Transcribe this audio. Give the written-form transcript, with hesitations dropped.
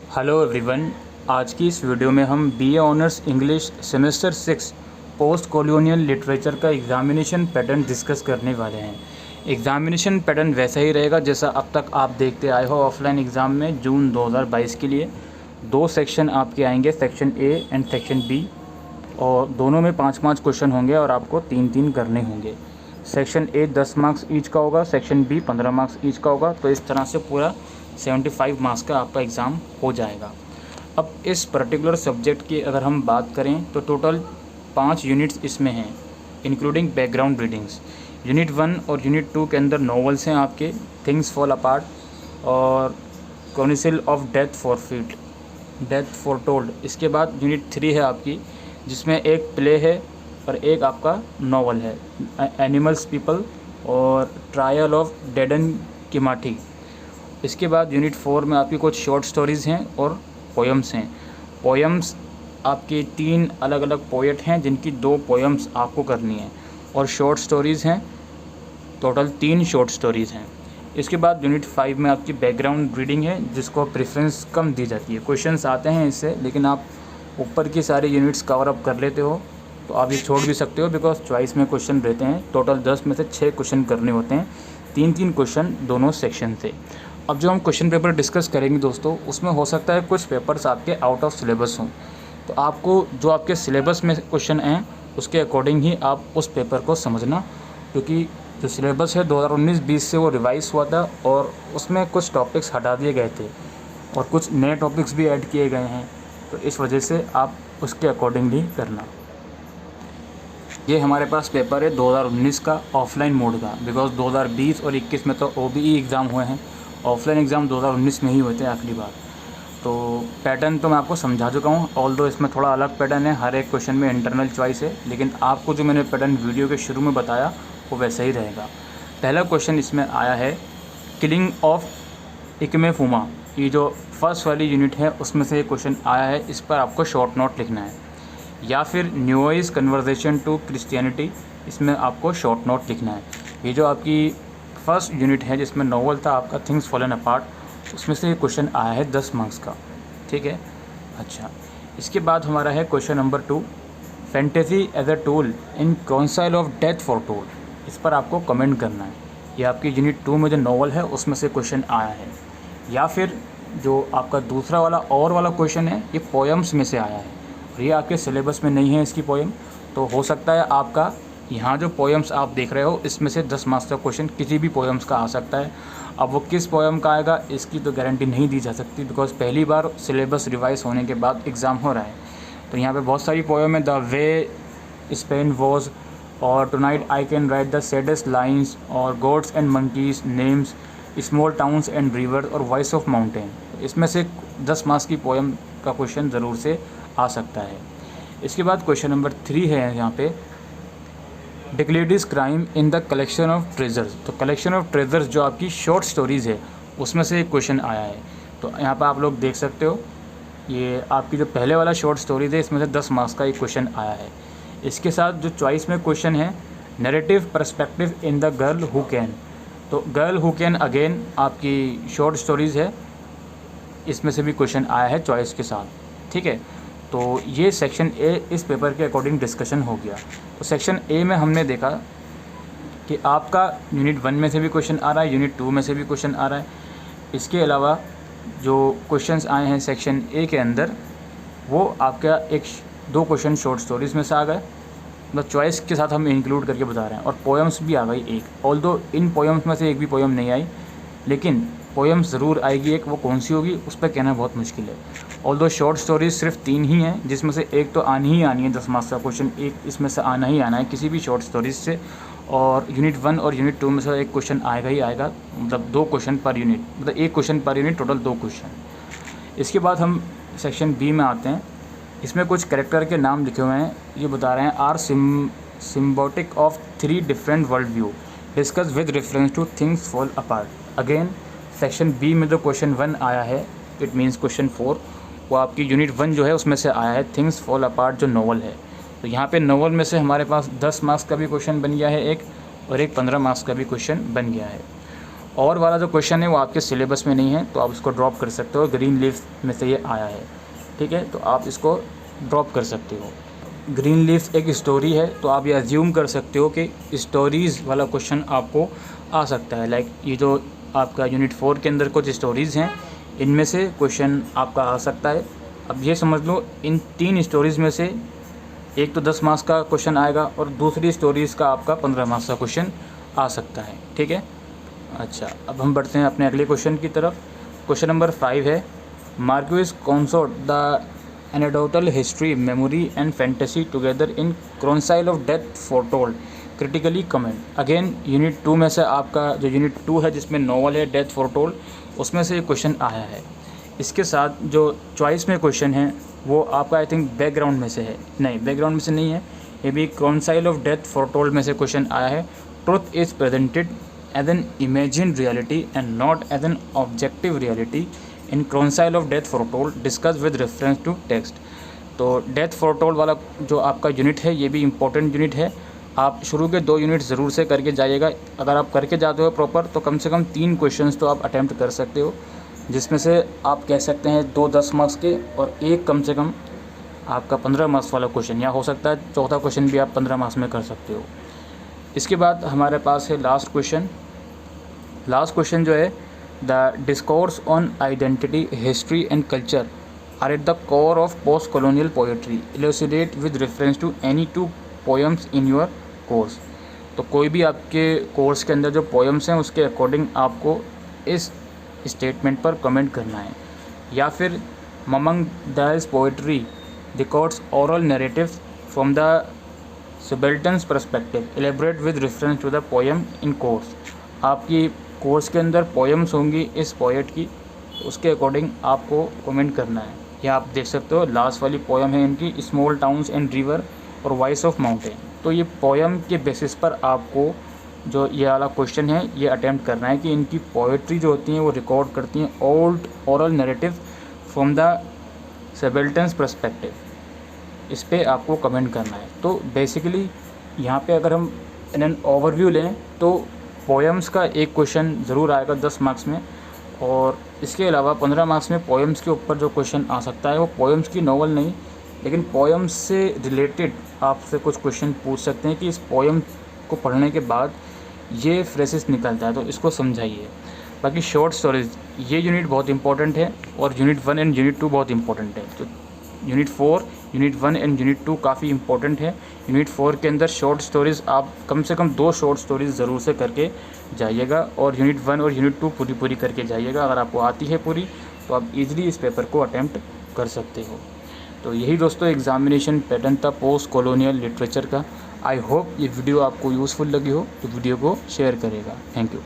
Hello everyone. आज की इस वीडियो में हम BA honours English semester 6 post colonial literature का एग्ज़ामिनेशन पैटर्न डिस्कस करने वाले हैं। एग्ज़ामिनेशन पैटर्न वैसा ही रहेगा जैसा अब तक आप देखते आए हो ऑफलाइन एग्ज़ाम में जून 2022 के लिए। 2 सेक्शन आपके आएंगे, section A and section B, और दोनों में 5-5 क्वेश्चन होंगे और आपको 3-3 करने होंगे। सेक्शन ए 10 मार्क्स ईच का होगा, सेक्शन बी 15 मार्क्स ईच का होगा। तो इस तरह से पूरा 75 मार्क्स का आपका एग्ज़ाम हो जाएगा। अब इस पर्टिकुलर सब्जेक्ट की अगर हम बात करें तो टोटल 5 यूनिट्स इसमें हैं, इंक्लूडिंग बैकग्राउंड रीडिंग्स। यूनिट 1 और यूनिट 2 के अंदर नॉवेल्स हैं आपके, थिंग्स फॉल अपार्ट और काउंसिल ऑफ डेथ फोरटोल्ड। इसके बाद यूनिट 3 है आपकी, जिसमें एक प्ले है और एक आपका नॉवल है, एनिमल्स पीपल और ट्रायल ऑफ डेडन किमाटी। इसके बाद यूनिट 4 में आपकी कुछ शॉर्ट स्टोरीज़ हैं और पोएम्स हैं। पोएम्स आपके 3 अलग अलग पोएट हैं जिनकी 2 पोएम्स आपको करनी है, और शॉर्ट स्टोरीज़ हैं, टोटल 3 शॉर्ट स्टोरीज़ हैं। इसके बाद यूनिट 5 में आपकी बैकग्राउंड रीडिंग है, जिसको प्रेफरेंस कम दी जाती है। क्वेश्चंस आते हैं इससे, लेकिन आप ऊपर की सारी यूनिट्स कवर अप कर लेते हो तो आप ये छोड़ भी सकते हो, बिकॉज चॉइस में क्वेश्चन रहते हैं। टोटल 10 में से 6 क्वेश्चन करने होते हैं, 3-3 क्वेश्चन दोनों सेक्शन से। अब जो हम क्वेश्चन पेपर डिस्कस करेंगे दोस्तों, उसमें हो सकता है कुछ पेपर्स आपके आउट ऑफ सिलेबस हों, तो आपको जो आपके सिलेबस में क्वेश्चन हैं उसके अकॉर्डिंग ही आप उस पेपर को समझना, क्योंकि जो सिलेबस है 2019-20 से वो रिवाइज़ हुआ था और उसमें कुछ टॉपिक्स हटा दिए गए थे और कुछ नए टॉपिक्स भी ऐड किए गए हैं, तो इस वजह से आप उसके अकॉर्डिंगली करना। ये हमारे पास पेपर है 2019 का ऑफलाइन मोड का, बिकॉज 2020 और 21 में तो OBE एग्ज़ाम हुए हैं। ऑफलाइन एग्ज़ाम 2019 में ही हुए थे आखिरी बार। तो पैटर्न तो मैं आपको समझा चुका हूँ, ऑल्दो इसमें थोड़ा अलग पैटर्न है, हर एक क्वेश्चन में इंटरनल चॉइस है, लेकिन आपको जो मैंने पैटर्न वीडियो के शुरू में बताया वो वैसा ही रहेगा। पहला क्वेश्चन इसमें आया है किलिंग ऑफ इकमेफुमा। ये जो फर्स्ट वाली यूनिट है उसमें से ये क्वेश्चन आया है, इस पर आपको शॉर्ट नोट लिखना है। या फिर न्यूइस कन्वर्सेशन टू क्रिश्चियनिटी, इसमें आपको शॉर्ट नोट लिखना है। ये जो आपकी फर्स्ट यूनिट है जिसमें नॉवल था आपका थिंग्स फॉलन अपार्ट, उसमें से ये क्वेश्चन आया है 10 मार्क्स का, ठीक है। अच्छा, इसके बाद हमारा है question number 2, fantasy as a tool in council of death foretold. इस पर आपको कमेंट करना है। ये आपकी यूनिट 2 में जो नॉवल है उसमें से क्वेश्चन आया है। या फिर जो आपका दूसरा वाला और वाला क्वेश्चन है ये पोएम्स में से आया है, और ये आपके सिलेबस में नहीं है इसकी पोएम, तो हो सकता है आपका यहाँ जो पोएम्स आप देख रहे हो इसमें से 10 मार्क्स का क्वेश्चन किसी भी पोएम्स का आ सकता है। अब वो किस पोएम का आएगा इसकी तो गारंटी नहीं दी जा सकती, बिकॉज पहली बार सिलेबस रिवाइज होने के बाद एग्ज़ाम हो रहा है। तो यहाँ पे बहुत सारी पोएम है, द वे स्पेन वॉज, और tonight I can write the saddest lines, और gods and monkeys names, small towns and river, और वॉइस ऑफ माउंटेन। इसमें से 10 मार्क्स की पोएम का क्वेश्चन ज़रूर से आ सकता है। इसके बाद क्वेश्चन नंबर 3 है यहाँ पे, डिक्लेडिस crime in the collection of treasures. तो कलेक्शन ऑफ ट्रेजर्स जो आपकी शॉर्ट स्टोरीज़ है उसमें से एक क्वेश्चन आया है। तो यहाँ पर आप लोग देख सकते हो, ये आपकी जो पहले वाला शॉर्ट स्टोरीज़ है इसमें से 10 मार्क्स का एक क्वेश्चन आया है। इसके साथ जो चॉइस में क्वेश्चन है, narrative perspective in the girl who can. तो गर्ल हु कैन अगेन आपकी शॉर्ट स्टोरीज़ है, इसमें से भी क्वेश्चन आया है चॉइस के साथ, ठीक है। तो ये सेक्शन ए इस पेपर के अकॉर्डिंग डिस्कशन हो गया। तो सेक्शन ए में हमने देखा कि आपका यूनिट 1 में से भी क्वेश्चन आ रहा है, यूनिट 2 में से भी क्वेश्चन आ रहा है। इसके अलावा जो क्वेश्चंस आए हैं सेक्शन ए के अंदर, वो आपका 1-2 क्वेश्चन शॉर्ट स्टोरीज़ में से आ गए, मतलब चॉइस के साथ हम इंक्लूड करके बता रहे हैं, और पोएम्स भी आ गई एक। ऑल्दो इन पोएम्स में से एक भी पोएम नहीं आई, लेकिन पोएम्स ज़रूर आएगी एक, वो कौन सी होगी उस पर कहना बहुत मुश्किल है। ऑल्दो शॉर्ट स्टोरीज सिर्फ 3 ही हैं, जिसमें से एक तो आनी ही आनी है 10 मार्क्स का क्वेश्चन, एक इसमें से आना ही आना है किसी भी शॉर्ट स्टोरीज से, और यूनिट 1 और यूनिट 2 में से एक क्वेश्चन आएगा ही आएगा, मतलब 2 क्वेश्चन पर यूनिट, मतलब 1 question per unit, total 2 question. इसके बाद हम सेक्शन बी में आते हैं। इसमें कुछ कैरेक्टर के नाम लिखे हुए हैं, ये बता रहे हैं are symbolic of 3 different world view, discuss with reference to things fall apart. Again section B में जो क्वेश्चन 1 आया है, इट मीन्स क्वेश्चन 4, वो आपकी यूनिट 1 जो है उसमें से आया है, थिंग्स फॉल अपार्ट जो नॉवल है। तो यहाँ पे नॉवल में से हमारे पास 10 मार्क्स का भी क्वेश्चन बन गया है एक, और एक 15 मार्क्स का भी क्वेश्चन बन गया है। और वाला जो क्वेश्चन है वो आपके सिलेबस में नहीं है, तो आप इसको ड्रॉप कर सकते हो। ग्रीन लीफ में से ये आया है, ठीक है, तो आप इसको ड्रॉप कर सकते हो। ग्रीन लीफ एक स्टोरी है, तो आप ये अज्यूम कर सकते हो कि स्टोरीज़ वाला क्वेश्चन आपको आ सकता है। लाइक ये जो आपका यूनिट 4 के अंदर कुछ स्टोरीज़ हैं, इनमें से क्वेश्चन आपका आ सकता है। अब ये समझ लो इन 3 स्टोरीज़ में से एक तो 10 मार्क्स का क्वेश्चन आएगा और दूसरी स्टोरीज़ का आपका 15 मार्क्स का क्वेश्चन आ सकता है, ठीक है। अच्छा, अब हम बढ़ते हैं अपने अगले क्वेश्चन की तरफ। क्वेश्चन नंबर 5 है, Marquez consort the anecdotal history, memory and fantasy together in chronicle of death foretold, critically comment. Again unit 2 में से आपका जो यूनिट 2 है जिसमें नॉवल है डेथ फोरटोल्ड, उसमें से ये क्वेश्चन आया है। इसके साथ जो चॉइस में क्वेश्चन है वो आपका आई थिंक बैकग्राउंड में से है, नहीं बैकग्राउंड में से नहीं है, ये भी क्रोनसाइल ऑफ डेथ फोरटोल्ड में से क्वेश्चन आया है। Truth is presented as an imagine reality and not as an objective reality in chronicle of death foretold, discuss with reference to text. तो डेथ फोरटोल्ड वाला जो आपका यूनिट है ये भी इम्पोर्टेंट यूनिट है। आप शुरू के 2 यूनिट ज़रूर से करके जाइएगा। अगर आप करके जाते हो प्रॉपर तो कम से कम 3 क्वेश्चंस तो आप अटैम्प्ट कर सकते हो, जिसमें से आप कह सकते हैं 2 10 मार्क्स के और एक कम से कम आपका 15 मार्क्स वाला क्वेश्चन, या हो सकता है चौथा क्वेश्चन भी आप 15 मार्क्स में कर सकते हो। इसके बाद हमारे पास है लास्ट क्वेश्चन जो है, the discourse on identity, history and culture are at the core of post colonial poetry, elucidate with reference to any 2 poems in your course. तो कोई भी आपके कोर्स के अंदर जो पोएम्स हैं उसके अकॉर्डिंग आपको इस स्टेटमेंट पर कमेंट करना है। या फिर Mamang Dai's poetry records oral narrative from the subalterns perspective, elaborate with reference to the poem in course. आपकी कोर्स के अंदर पोएम्स होंगी इस पोएट की, उसके अकॉर्डिंग आपको कमेंट करना है। या आप देख सकते हो लास्ट वाली पोएम है इनकी, स्मॉल टाउन्स एंड रिवर और वॉइस ऑफ माउंटेन। तो ये पोएम के बेसिस पर आपको जो ये वाला क्वेश्चन है ये अटैम्प्ट करना है कि इनकी पोएट्री जो होती हैं वो रिकॉर्ड करती हैं old oral narrative from the subalterns perspective. इस पे आपको कमेंट करना है। तो बेसिकली यहाँ पे अगर हम इन ओवरव्यू लें तो पोएम्स का एक क्वेश्चन ज़रूर आएगा 10 मार्क्स में, और इसके अलावा 15 मार्क्स में पोएम्स के ऊपर जो क्वेश्चन आ सकता है वो पोएम्स की नॉवल नहीं, लेकिन पोएम्स से रिलेटेड आपसे कुछ क्वेश्चन पूछ सकते हैं कि इस पोएम को पढ़ने के बाद ये फ्रेसेस निकलता है तो इसको समझाइए। बाकी शॉर्ट स्टोरीज ये यूनिट बहुत इंपॉर्टेंट है और यूनिट 1 एंड यूनिट 2 बहुत इंपॉर्टेंट है। तो यूनिट 4, यूनिट 1 एंड यूनिट 2 काफ़ी इंपॉर्टेंट है। यूनिट 4 के अंदर शॉर्ट स्टोरीज़ आप कम से कम 2 शॉर्ट स्टोरीज़ ज़रूर से करके जाइएगा, और यूनिट 1 और यूनिट 2 पूरी करके जाइएगा। अगर आपको आती है पूरी तो आप ईज़िली इस पेपर को अटैम्प्ट कर सकते हो। तो यही दोस्तों एग्ज़ामिनेशन पैटर्न था पोस्ट कॉलोनियल लिटरेचर का। आई होप ये वीडियो आपको यूज़फुल लगी हो, तो वीडियो को शेयर करेगा। Thank you.